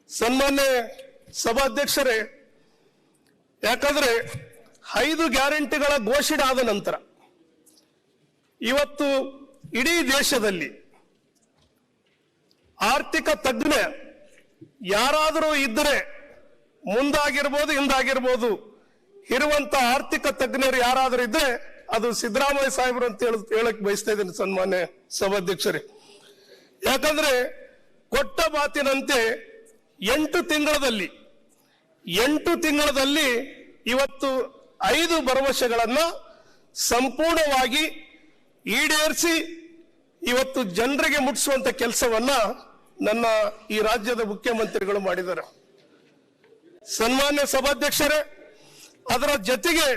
ಸನ್ಮಾನ್ಯ ಸಭಾಧ್ಯಕ್ಷರೇ, ಯಾಕಂದ್ರೆ 5 ಗ್ಯಾರಂಟಿಗಳ ಘೋಷಣೆ ಆದ ನಂತರ ಇವತ್ತು ಇಡೀ ದೇಶದಲ್ಲಿ ಆರ್ಥಿಕ ತಜ್ಞ ಯಾರಾದರೂ ಇದ್ದರೆ ಮುಂದಾಗಿರ್ಬೋದು ಹಿಂದಾಗಿರ್ಬೋದು ಇರುವಂತ ಆರ್ಥಿಕ ತಜ್ಞರು ಯಾರಾದರೂ ಇದ್ರೆ ಅದು ಸಿದ್ದರಾಮಯ್ಯ ಸಾಹೇಬರು ಅಂತ ಹೇಳಕ್ ಬಯಸ್ತಾ ಇದ್ದೇನೆ ಸನ್ಮಾನ್ಯ ಸಭಾಧ್ಯಕ್ಷರೇ. ಯಾಕಂದ್ರೆ ಕೊಟ್ಟ ಮಾತಿನಂತೆ 8 ತಿಂಗಳಲ್ಲಿ ಇವತ್ತು 5 ಭರವಸೆಗಳನ್ನ ಸಂಪೂರ್ಣವಾಗಿ ಈಡೇರಿಸಿ ಇವತ್ತು ಜನರಿಗೆ ಮುಟ್ಟಿಸುವಂತ ಕೆಲಸವನ್ನ ನನ್ನ ಈ ರಾಜ್ಯದ ಮುಖ್ಯಮಂತ್ರಿಗಳು ಮಾಡಿದ್ದಾರೆ. ಸನ್ಮಾನ್ಯ ಸಭಾಧ್ಯಕ್ಷರೇ, ಅದರ ಜೊತೆಗೆ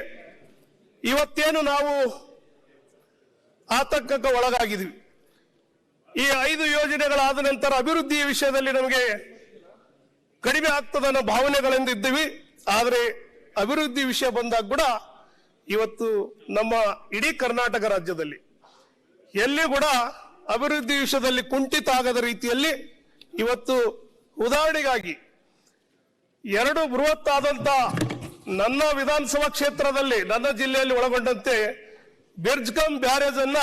ಇವತ್ತೇನು ನಾವು ಆತಂಕಕ್ಕೆ ಒಳಗಾಗಿದ್ವಿ, ಈ 5 ಯೋಜನೆಗಳಾದ ನಂತರ ಅಭಿವೃದ್ಧಿ ವಿಷಯದಲ್ಲಿ ನಮಗೆ ಕಡಿಮೆ ಆಗ್ತದ ಅನ್ನೋ ಭಾವನೆಗಳಿಂದ ಇದ್ದೀವಿ. ಆದರೆ ಅಭಿವೃದ್ಧಿ ವಿಷಯ ಬಂದಾಗ ಕೂಡ ಇವತ್ತು ನಮ್ಮ ಇಡೀ ಕರ್ನಾಟಕ ರಾಜ್ಯದಲ್ಲಿ ಎಲ್ಲಿ ಕೂಡ ಅಭಿವೃದ್ಧಿ ವಿಷಯದಲ್ಲಿ ಕುಂಠಿತ ಆಗದ ರೀತಿಯಲ್ಲಿ ಇವತ್ತು ಉದಾಹರಣೆಗಾಗಿ 2 ಬೃಹತ್ತಾದಂತ ನನ್ನ ವಿಧಾನಸಭಾ ಕ್ಷೇತ್ರದಲ್ಲಿ ನನ್ನ ಜಿಲ್ಲೆಯಲ್ಲಿ ಒಳಗೊಂಡಂತೆ ಬಿರ್ಜ್ಕಮ್ ಬ್ಯಾರೇಜ್ ಅನ್ನ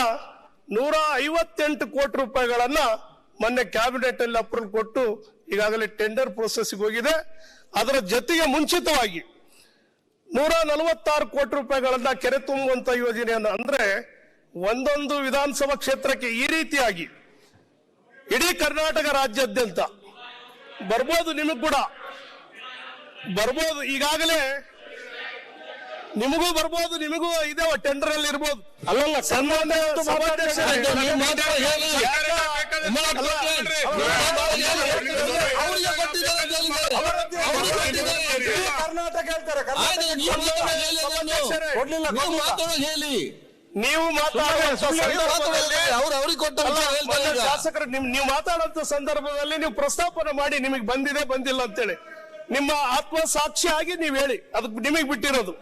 158 ಕೋಟಿ ರೂಪಾಯಿಗಳನ್ನ ಮೊನ್ನೆ ಕ್ಯಾಬಿನೆಟ್ ಅಲ್ಲಿ ಅಪ್ರೂವಲ್ ಕೊಟ್ಟು ಈಗಾಗಲೇ ಟೆಂಡರ್ ಪ್ರೋಸೆಸ್ಗೆ ಹೋಗಿದೆ. ಅದರ ಜೊತೆಗೆ ಮುಂಚಿತವಾಗಿ 146 ಕೋಟಿ ರೂಪಾಯಿಗಳನ್ನ ಕೆರೆ ತುಂಬುವಂತ ಯೋಜನೆಯನ್ನ, ಅಂದ್ರೆ ಒಂದೊಂದು ವಿಧಾನಸಭಾ ಕ್ಷೇತ್ರಕ್ಕೆ ಈ ರೀತಿಯಾಗಿ ಇಡೀ ಕರ್ನಾಟಕ ರಾಜ್ಯಾದ್ಯಂತ ಬರ್ಬೋದು. ನಿಮಗ್ ಕೂಡ ಬರ್ಬೋದು, ಈಗಾಗಲೇ ನಿಮಗೂ ಬರ್ಬೋದು, ನಿಮಗೂ ಇದೆ ಟೆಂಡರ್ ಅಲ್ಲಿ ಇರ್ಬೋದು. ಅಲ್ಲಲ್ಲ ಸನ್ಮಾನ್ಯ ನೀವು ಶಾಸಕರು ನೀವು ಮಾತಾಡುವಂತ ಸಂದರ್ಭದಲ್ಲಿ ನೀವು ಪ್ರಸ್ತಾಪನೆ ಮಾಡಿ ನಿಮಗೆ ಬಂದಿದೆ ಬಂದಿಲ್ಲ ಅಂತೇಳಿ ನಿಮ್ಮ ಆತ್ಮಸಾಕ್ಷಿಯಾಗಿ ನೀವು ಹೇಳಿ, ಅದಕ್ಕೆ ನಿಮಗೆ ಬಿಟ್ಟಿರೋದು.